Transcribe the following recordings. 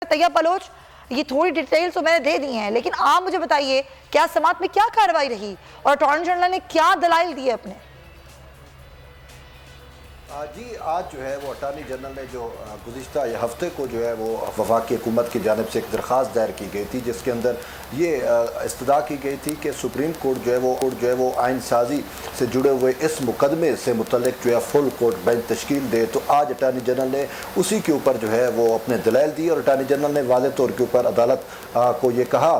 طیب بلوچ یہ تھوڑی ڈیٹیلز تو میں نے دے دی ہیں، لیکن آپ مجھے بتائیے کیا سماعت میں کیا کارروائی رہی اور اٹارنی جنرل نے کیا دلائل دیے اپنے؟ جی آج جو ہے وہ اٹارنی جنرل نے جو گزشتہ ہفتے کو جو ہے وہ وفاقی حکومت کی جانب سے ایک درخواست دائر کی گئی تھی، جس کے اندر یہ استدعا کی گئی تھی کہ سپریم کورٹ جو ہے وہ آئین سازی سے جڑے ہوئے اس مقدمے سے متعلق جو ہے فل کورٹ بینچ تشکیل دے۔ تو آج اٹارنی جنرل نے اسی کے اوپر جو ہے وہ اپنے دلائل دی، اور اٹارنی جنرل نے واضح طور کے اوپر عدالت کو یہ کہا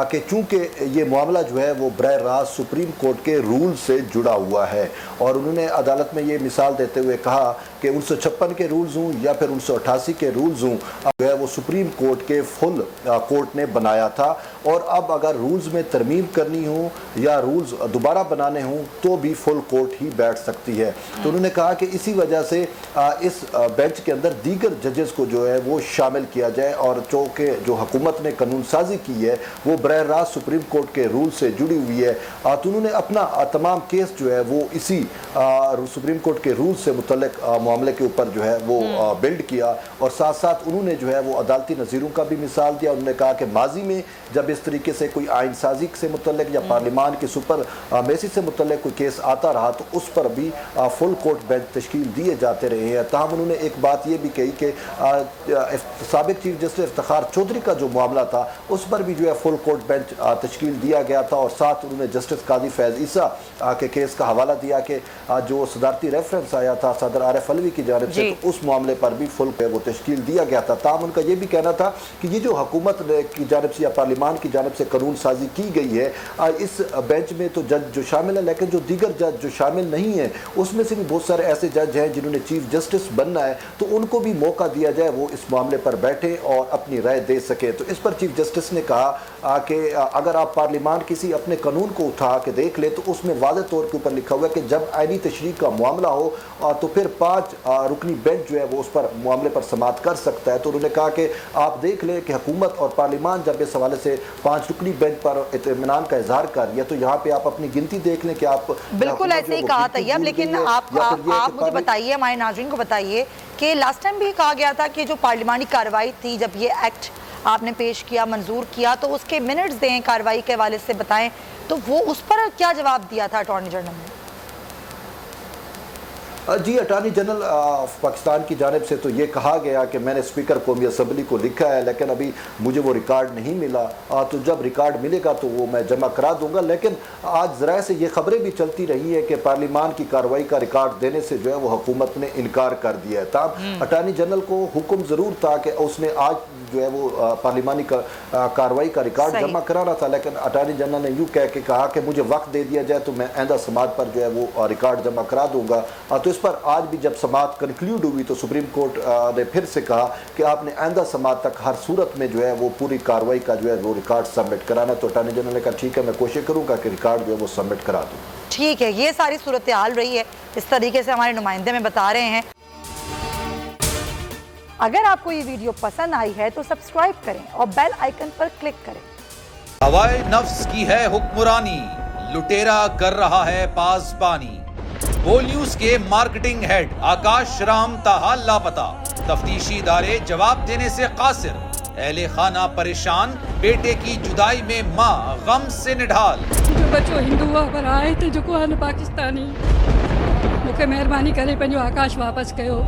کہ چونکہ یہ معاملہ جو ہے وہ براہ راست سپریم کورٹ کے رول سے جڑا ہوا ہے، اور انہوں نے عدالت میں یہ مثال دیتے ہوئے کہا کہ 1956 کے رولز ہوں یا پھر 1988 کے رولز ہوں، جو ہے وہ سپریم کورٹ کے فل کورٹ نے بنایا تھا، اور اب اگر رولز میں ترمیم کرنی ہوں یا رولز دوبارہ بنانے ہوں تو بھی فل کورٹ ہی بیٹھ سکتی ہے۔ تو انہوں نے کہا کہ اسی وجہ سے اس بینچ کے اندر دیگر ججز کو جو ہے وہ شامل کیا جائے، اور چونکہ جو حکومت نے قانون سازی کی ہے وہ براہ راست سپریم کورٹ کے رول سے جڑی ہوئی ہے، تو انہوں نے اپنا تمام کیس جو ہے وہ اسی سپریم کورٹ کے رول سے متعلق معاملے کے اوپر جو ہے وہ بلڈ کیا، اور ساتھ ساتھ انہوں نے جو ہے وہ عدالتی نظیروں کا بھی مثال دیا۔ انہوں نے کہا کہ ماضی میں جب اس طریقے سے کوئی آئین سازی سے متعلق یا پارلیمان کی سپر میسی سے متعلق کوئی کیس آتا رہا تو اس پر بھی فل کورٹ بینچ تشکیل دیے جاتے رہے ہیں۔ تاہم انہوں نے ایک بات یہ بھی کہی کہ سابق چیف جسٹس افتخار چودھری کا جو معاملہ تھا اس پر بھی جو ہے فل کورٹ بینچ تشکیل دیا گیا تھا، اور ساتھ انہوں نے جسٹس قاضی فیض عیسیٰ کے کیس کا حوالہ دیا کہ جو صدارتی ریفرنس آیا تھا صدر عارف علوی کی جانب سے، تو اس معاملے پر بھی فل وہ تشکیل دیا گیا تھا۔ تاہم ان کا یہ بھی کہنا تھا کہ یہ جو حکومت کی جانب سے یا پارلیمان کی جانب سے قانون سازی کی گئی ہے، اس بینچ میں تو جج جو شامل ہے، لیکن جو دیگر جج جو شامل نہیں ہیں اس میں سے بھی بہت سارے ایسے جج ہیں جنہوں نے چیف جسٹس بننا ہے، تو ان کو بھی موقع دیا جائے وہ اس معاملے پر بیٹھے اور اپنی رائے دے سکے۔ تو اس پر چیف جسٹس نے کہا کہ اگر آپ پارلیمان کسی اپنے قانون کو اٹھا کے دیکھ لے تو اس میں واضح طور کے اوپر لکھا ہوا ہے کہ جب آئینی تشریح کا معاملہ ہو تو پھر 5 رکنی بینچ جو ہے وہ اس پر معاملے پر سماعت کر سکتا ہے۔ تو انہوں نے کہا کہ آپ دیکھ لیں کہ حکومت اور پارلیمان جب اس حوالے سے 5 رکنی بینچ پر اطمینان کا اظہار کر رہی ہے تو یہاں پہ آپ اپنی گنتی دیکھ لیں کہ آپ بالکل ایسے ہی کہا طیب، لیکن آپ مجھے بتائیے، ہمارے ناظرین کو بتائیے کہ لاسٹ ٹائم بھی کہا گیا تھا کہ جو پارلیمانی کارروائی تھی جب یہ ایکٹ آپ نے پیش کیا منظور کیا تو اس کے منٹس دیں کارروائی کے حوالے سے بتائیں، تو وہ اس پر کیا جواب دیا تھا اٹارنی جنرل نے؟ جی اٹارنی جنرل پاکستان کی جانب سے تو یہ کہا گیا کہ میں نے اسپیکر قومی اسمبلی کو لکھا ہے، لیکن ابھی مجھے وہ ریکارڈ نہیں ملا، تو جب ریکارڈ ملے گا تو وہ میں جمع کرا دوں گا۔ لیکن آج ذرائع سے یہ خبریں بھی چلتی رہی ہیں کہ پارلیمان کی کارروائی کا ریکارڈ دینے سے جو ہے وہ حکومت نے انکار کر دیا ہے۔ تاہم اٹارنی جنرل کو حکم ضرور تھا کہ اس نے آج جو ہے وہ پارلیمانی کارروائی کا ریکارڈ جمع کرانا تھا، لیکن اٹارنی جنرل نے یوں کہہ کے کہا کہ مجھے وقت دے دیا جائے تو میں آئندہ سماعت پر جو ہے وہ ریکارڈ جمع کرا دوں گا۔ تو اس پر آج بھی جب سماعت کنکلیوڈ ہوئی تو سپریم کورٹ نے پھر سے کہا کہ آپ نے آئندہ سماعت تک ہر صورت میں جو ہے وہ پوری کارروائی کا جو ہے وہ ریکارڈ سبمٹ کرانا ہے۔ تو اٹارنی جنرل نے کہا ٹھیک ہے، میں کوشش کروں گا کہ ریکارڈ جو ہے وہ سبمٹ کرا دوں۔ ٹھیک ہے، یہ ساری صورتحال رہی ہے، اس طریقے سے ہمارے نمائندے میں بتا رہے ہیں۔ اگر آپ کو یہ ویڈیو پسند آئی ہے تو سبسکرائب کریں اور بیل آئیکن پر کلک کریں۔ ہوائے نفس کی ہے حکمرانی، لٹیرا کر رہا ہے پاسبانی۔ بول نیوز کے مارکیٹنگ ہیڈ آکاش رام تاحال لاپتہ، تفتیشی ادارے جواب دینے سے قاصر، اہل خانہ پریشان، بیٹے کی جدائی میں ماں غم سے نڈھال۔ جو بچو ہندو پر آئے تھے جو کو پاکستانی مکھے مہربانی کرے پنجو آکاش واپس کیو۔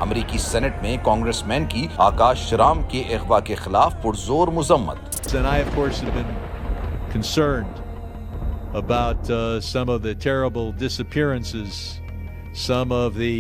امریکی سینٹ میں کانگریس مین کی آکاش رام کے اغوا کے خلاف پرزور مذمت۔ And I, of course, have been concerned about some of the terrible disappearances, some of the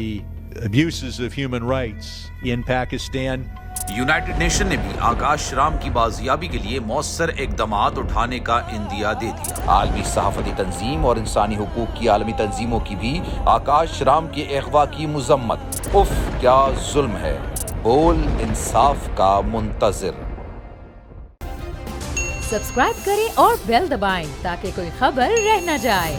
abuses of human rights in Pakistan. United nation نے بھی آکاش رام کی بازیابی کے لیے مؤثر اقدامات اٹھانے کا عندیہ دے دیا۔ عالمی صحافتی تنظیم اور انسانی حقوق کی عالمی تنظیموں کی بھی آکاش رام کے اغوا کی مذمت۔ اف کیا ظلم ہے، بول انصاف کا منتظر۔ سبسکرائب کریں اور بیل دبائیں تاکہ کوئی خبر رہ نہ جائے۔